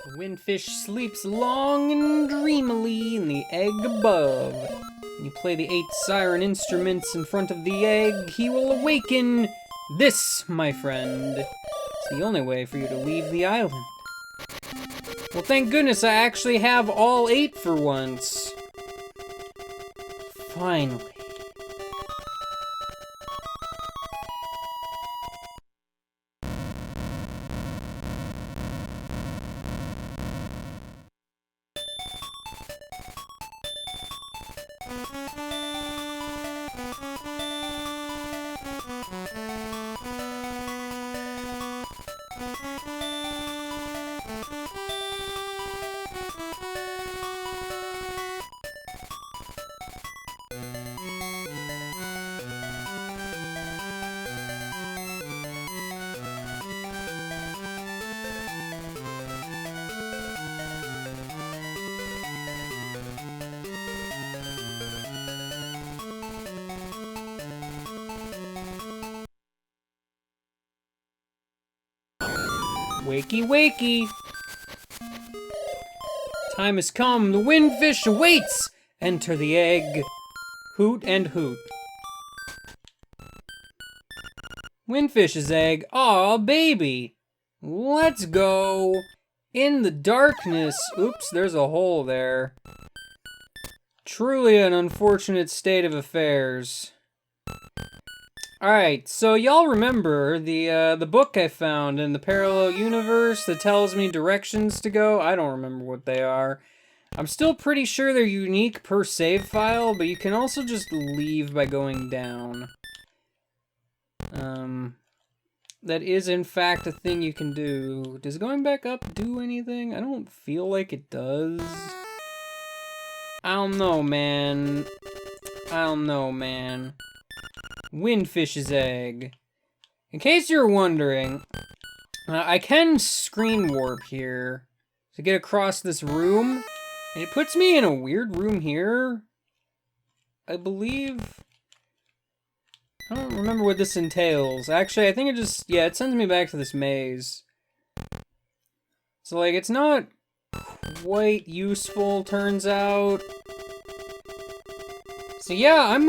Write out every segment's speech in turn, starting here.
The windfish sleeps long and dreamily in the egg above. When you play the 8 siren instruments in front of the egg, he will awaken. This, my friend, is the only way for you to leave the island. Well, thank goodness I actually have all 8 for once. Finally. Wakey, wakey! Time has come, the windfish awaits! Enter the egg. Hoot and hoot. Windfish's egg, aw, baby! Let's go! In the darkness, oops, there's a hole there. Truly an unfortunate state of affairs. Alright, so y'all remember the book I found in the parallel universe that tells me directions to go? I don't remember what they are. I'm still pretty sure they're unique per save file, but you can also just leave by going down. That is in fact a thing you can do. Does going back up do anything? I don't feel like it does. I don't know, man. I don't know, man. Windfish's egg. In case you're wondering, I can screen warp here to get across this room, and it puts me in a weird room here, I believe. I don't remember what this entails. Actually, I think it just, yeah, it sends me back to this maze. So, like, it's not quite useful, turns out. So yeah, I'm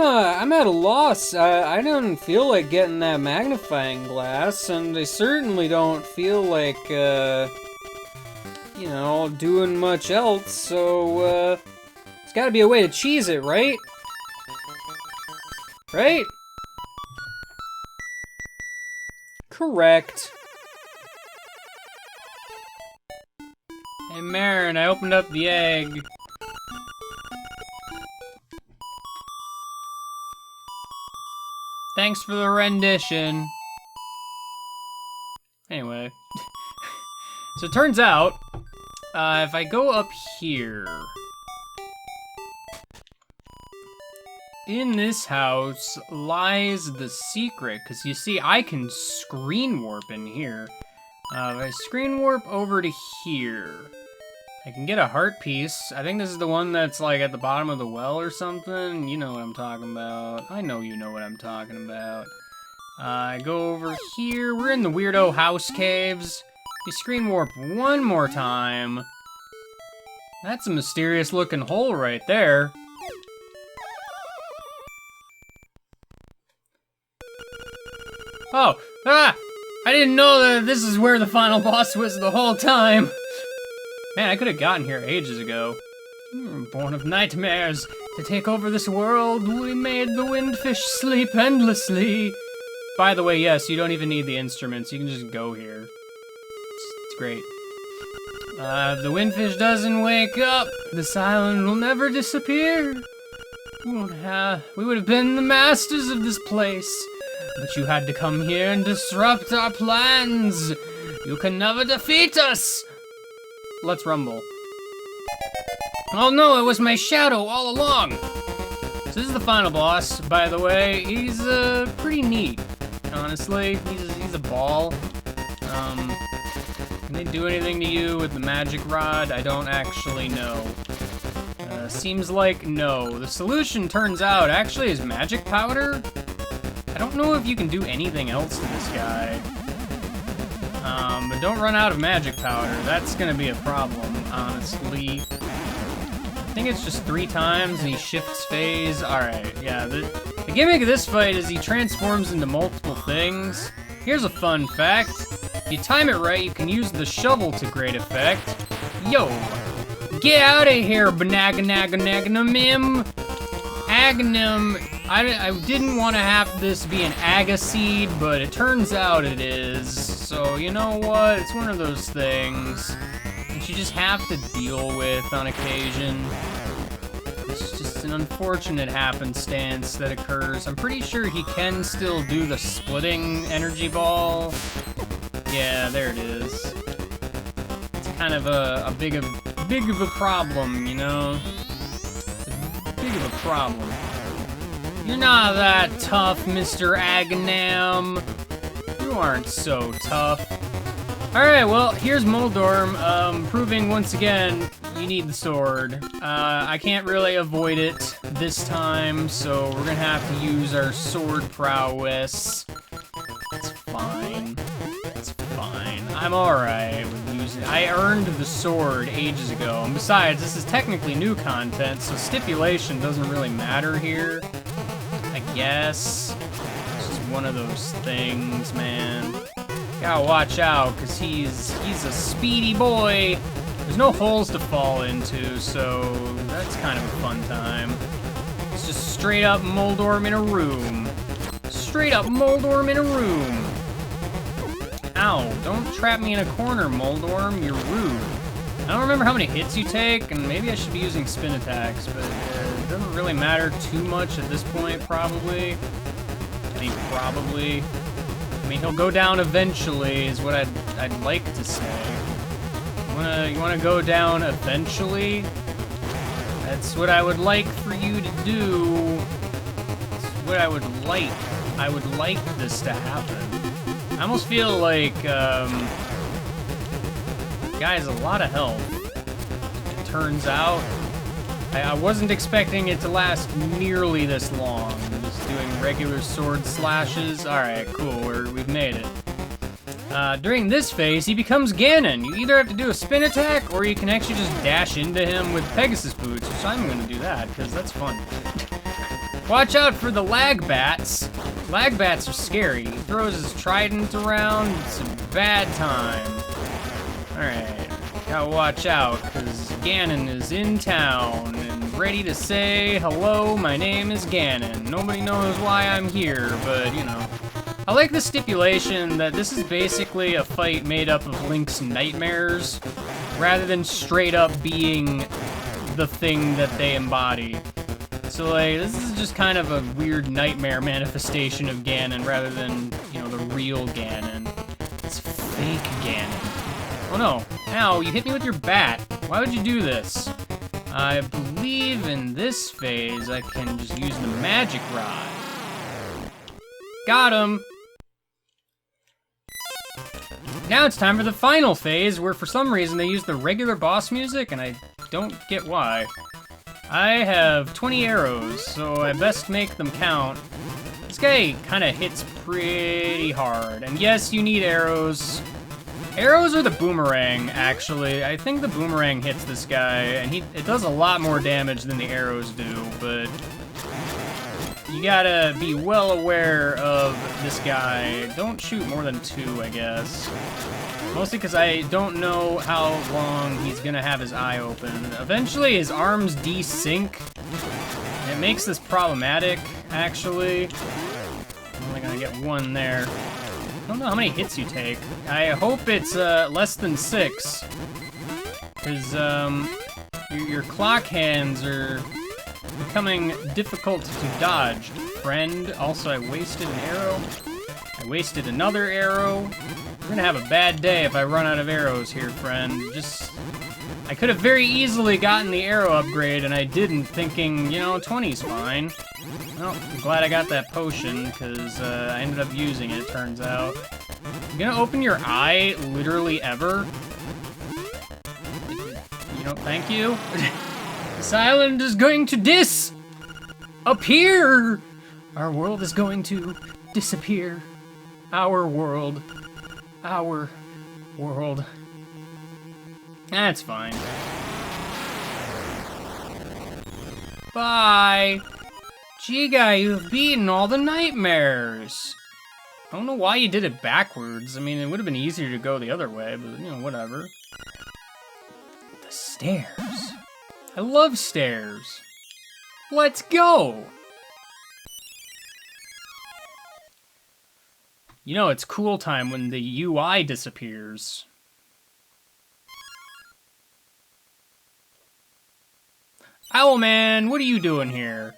at a loss. I don't feel like getting that magnifying glass, and I certainly don't feel like, you know, doing much else, so, there's gotta be a way to cheese it, right? Right? Correct. Hey, Marin, I opened up the egg. Thanks for the rendition. Anyway. So it turns out, if I go up here, in this house lies the secret, because you see, I can screen warp in here. If I screen warp over to here, I can get a heart piece. I think this is the one that's like at the bottom of the well or something. You know what I'm talking about. I know you know what I'm talking about. I go over here. We're in the weirdo house caves. You screen warp one more time. That's a mysterious looking hole right there. Oh, I didn't know that this is where the final boss was the whole time. Man, I could have gotten here ages ago. Born of nightmares. To take over this world, we made the windfish sleep endlessly. By the way, yes, you don't even need the instruments. You can just go here. It's great. If the windfish doesn't wake up, this island will never disappear. We would have been the masters of this place. But you had to come here and disrupt our plans. You can never defeat us. Let's rumble. Oh no, it was my shadow all along! So this is the final boss, by the way. He's, pretty neat, honestly. He's a ball. Can they do anything to you with the magic rod? I don't actually know. Seems like no. The solution, turns out, actually is magic powder. I don't know if you can do anything else to this guy. But don't run out of magic powder. That's gonna be a problem, honestly. I think it's just 3 times and he shifts phase. Alright, yeah. The gimmick of this fight is he transforms into multiple things. Here's a fun fact. If you time it right, you can use the shovel to great effect. Yo! Get out of here, Banaganaganagananim! Agnum. I didn't want to have this be an Agaseed, but it turns out it is. So, you know what? It's one of those things that you just have to deal with on occasion. It's just an unfortunate happenstance that occurs. I'm pretty sure he can still do the splitting energy ball. Yeah, there it is. It's kind of a big of a problem, you know? Big of a problem. You're not that tough, Mr. Agnam. You aren't so tough. Alright, well, here's Moldorm, proving once again you need the sword. I can't really avoid it this time, so we're gonna have to use our sword prowess. It's fine. It's fine. I'm alright with using it. I earned the sword ages ago, and besides, this is technically new content, so stipulation doesn't really matter here. I guess. It's just one of those things, man. Gotta watch out, because he's a speedy boy. There's no holes to fall into, so that's kind of a fun time. It's just straight up Moldorm in a room. Straight up Moldorm in a room. Ow, don't trap me in a corner, Moldorm. You're rude. I don't remember how many hits you take, and maybe I should be using spin attacks, but it doesn't really matter too much at this point, probably. I mean, probably. I mean, he'll go down eventually, is what I'd like to say. You wanna go down eventually? That's what I would like for you to do. That's what I would like. I would like this to happen. I almost feel like, guys, a lot of health. It turns out. I wasn't expecting it to last nearly this long. Just doing regular sword slashes. Alright, cool, we've made it. During this phase, he becomes Ganon. You either have to do a spin attack, or you can actually just dash into him with Pegasus Boots, which I'm gonna do that, because that's fun. Watch out for the lag bats. Lag bats are scary. He throws his trident around, it's a bad time. Alright, gotta watch out, because Ganon is in town, and ready to say, hello, my name is Ganon. Nobody knows why I'm here, but, you know. I like the stipulation that this is basically a fight made up of Link's nightmares, rather than straight up being the thing that they embody. So, like, this is just kind of a weird nightmare manifestation of Ganon, rather than, you know, the real Ganon. It's fake Ganon. Oh no, ow, you hit me with your bat. Why would you do this? I believe in this phase I can just use the magic rod. Got him! Now it's time for the final phase, where for some reason they use the regular boss music, and I don't get why. I have 20 arrows, so I best make them count. This guy kind of hits pretty hard, and yes, you need arrows. Arrows or the boomerang, actually. I think the boomerang hits this guy, and it does a lot more damage than the arrows do, but you gotta be well aware of this guy. Don't shoot more than 2, I guess. Mostly because I don't know how long he's gonna have his eye open. Eventually, his arms desync. It makes this problematic, actually. I'm only gonna get 1 there. I don't know how many hits you take. I hope it's less than 6. Because your clock hands are becoming difficult to dodge, friend. Also, I wasted an arrow. I wasted another arrow. We're gonna have a bad day if I run out of arrows here, friend. I could have very easily gotten the arrow upgrade, and I didn't, thinking, you know, 20's fine. Well, I'm glad I got that potion, because I ended up using it, turns out. You gonna open your eye, literally ever? You know, thank you. This island is going to disappear! Our world is going to disappear. Our world. Our world. That's fine. Bye! Jigai, you've beaten all the nightmares! I don't know why you did it backwards. I mean, it would have been easier to go the other way, but, you know, whatever. The stairs. I love stairs. Let's go! You know, it's cool time when the UI disappears. Owlman, what are you doing here?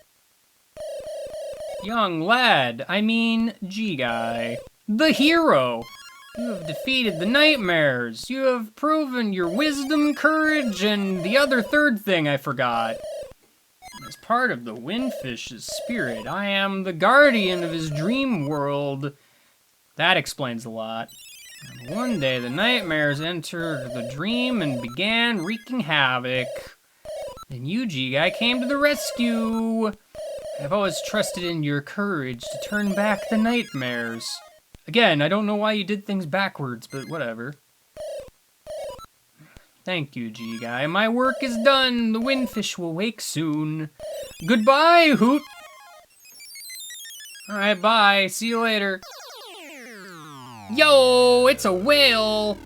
Young lad, I mean G-Guy. The hero! You have defeated the nightmares. You have proven your wisdom, courage, and the other third thing I forgot. As part of the Windfish's spirit, I am the guardian of his dream world. That explains a lot. One day, the nightmares entered the dream and began wreaking havoc. Then you, G-Guy, came to the rescue. I've always trusted in your courage to turn back the nightmares. Again, I don't know why you did things backwards, but whatever. Thank you, G-Guy. My work is done. The Windfish will wake soon. Goodbye, Hoot. Alright, bye. See you later. Yo, it's a whale.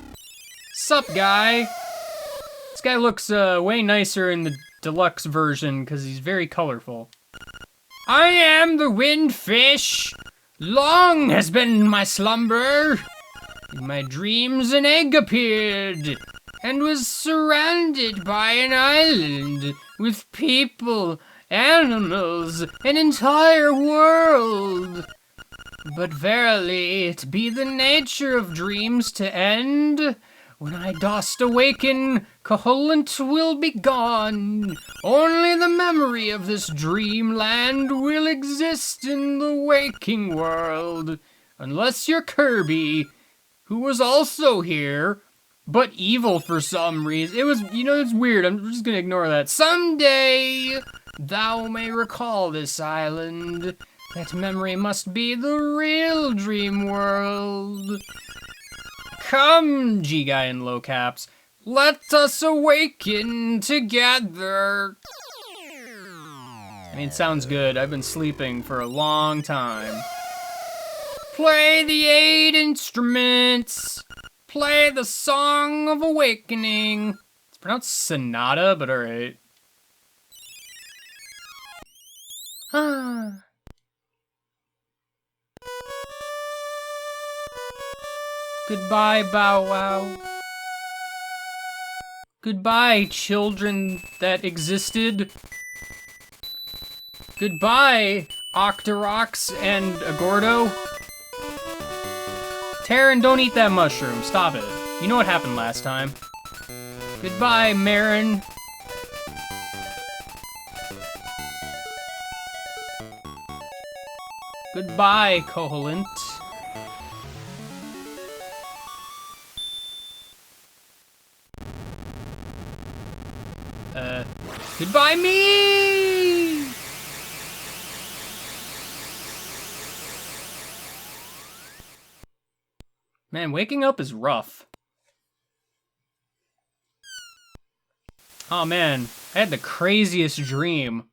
Sup, guy? This guy looks way nicer in the deluxe version because he's very colorful. I am the Windfish. Long has been my slumber. In my dreams an egg appeared and was surrounded by an island with people, animals, an entire world. But verily, it be the nature of dreams to end. When I dost awaken, Koholint will be gone. Only the memory of this dreamland will exist in the waking world. Unless you're Kirby, who was also here, but evil for some reason. It was, you know, it's weird. I'm just gonna ignore that. Someday, thou may recall this island. That memory must be the real dream world. Come, G-Guy in low caps. Let us awaken together. I mean, sounds good. I've been sleeping for a long time. Play the 8 instruments. Play the Song of Awakening. It's pronounced sonata, but alright. Ah. Goodbye, Bow Wow. Goodbye, children that existed. Goodbye, Octorox and Agordo. Terran, don't eat that mushroom. Stop it. You know what happened last time. Goodbye, Marin. Goodbye, Koholint. Goodbye me! Man, waking up is rough. Oh man, I had the craziest dream.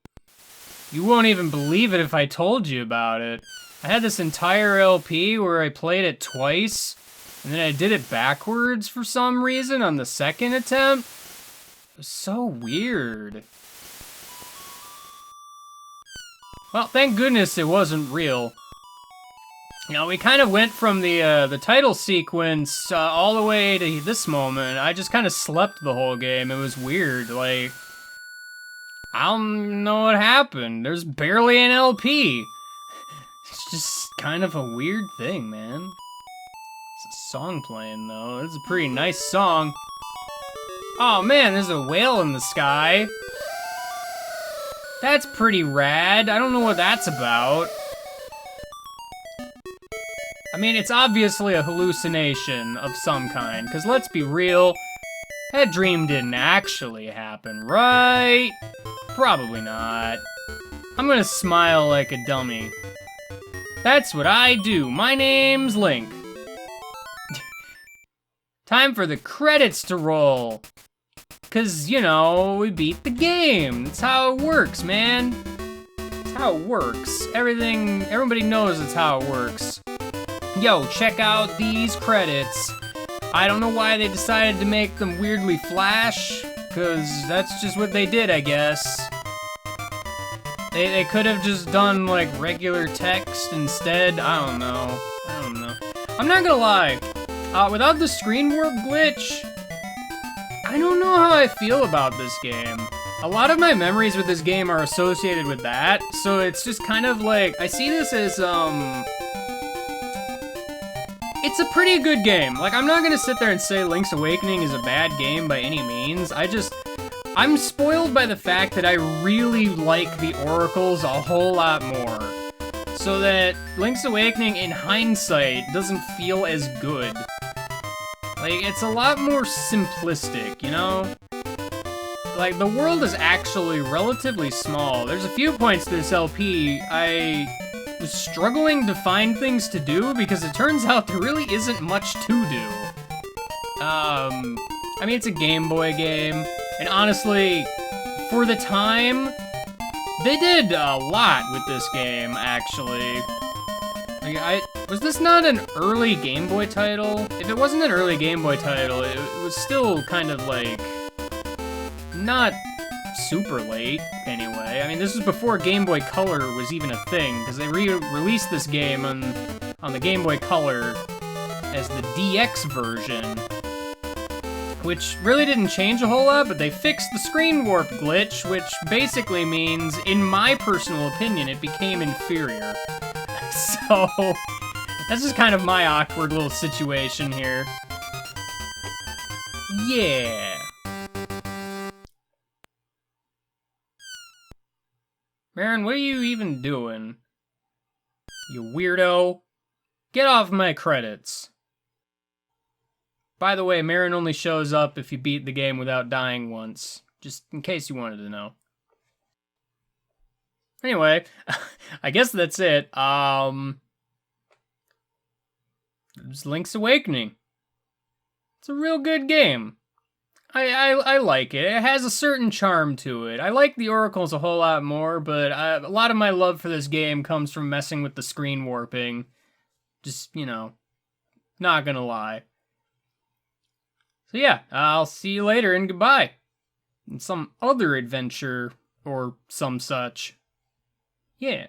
You won't even believe it if I told you about it. I had this entire LP where I played it twice, and then I did it backwards for some reason on the second attempt. It was so weird. Well, thank goodness it wasn't real. You know, we kind of went from the title sequence all the way to this moment. I just kind of slept the whole game. It was weird. Like, I don't know what happened. There's barely an LP. It's just kind of a weird thing, man. It's a song playing, though. It's a pretty nice song. Oh man, there's a whale in the sky. That's pretty rad. I don't know what that's about. I mean, it's obviously a hallucination of some kind, because let's be real, that dream didn't actually happen, right? Probably not. I'm gonna smile like a dummy. That's what I do. My name's Link. Time for the credits to roll. Cause, you know, we beat the game. That's how it works, man. That's how it works. Everybody knows it's how it works. Yo, check out these credits. I don't know why they decided to make them weirdly flash, cause that's just what they did, I guess. They could have just done, like, regular text instead. I don't know. I'm not gonna lie. Without the screen warp glitch, I don't know how I feel about this game. A lot of my memories with this game are associated with that, so it's just kind of like, I see this as, it's a pretty good game. Like, I'm not gonna sit there and say Link's Awakening is a bad game by any means. I'm spoiled by the fact that I really like the Oracles a whole lot more. So that Link's Awakening, in hindsight, doesn't feel as good. Like, it's a lot more simplistic, you know? Like, the world is actually relatively small. There's a few points through this LP I was struggling to find things to do because it turns out there really isn't much to do. I mean, it's a Game Boy game, and honestly, for the time, they did a lot with this game, actually. Like, was this not an early Game Boy title? If it wasn't an early Game Boy title, it was still kind of like, not super late, anyway. I mean, this was before Game Boy Color was even a thing, because they released this game on the Game Boy Color as the DX version, which really didn't change a whole lot, but they fixed the screen warp glitch, which basically means, in my personal opinion, it became inferior. So, that's just kind of my awkward little situation here. Yeah. Marin, what are you even doing? You weirdo. Get off my credits. By the way, Marin only shows up if you beat the game without dying once. Just in case you wanted to know. Anyway, I guess that's it. It's Link's Awakening. It's a real good game. I like it. It has a certain charm to it. I like the Oracles a whole lot more, but a lot of my love for this game comes from messing with the screen warping. Just, you know, not gonna lie. So yeah, I'll see you later and goodbye. In some other adventure or some such. Yeah.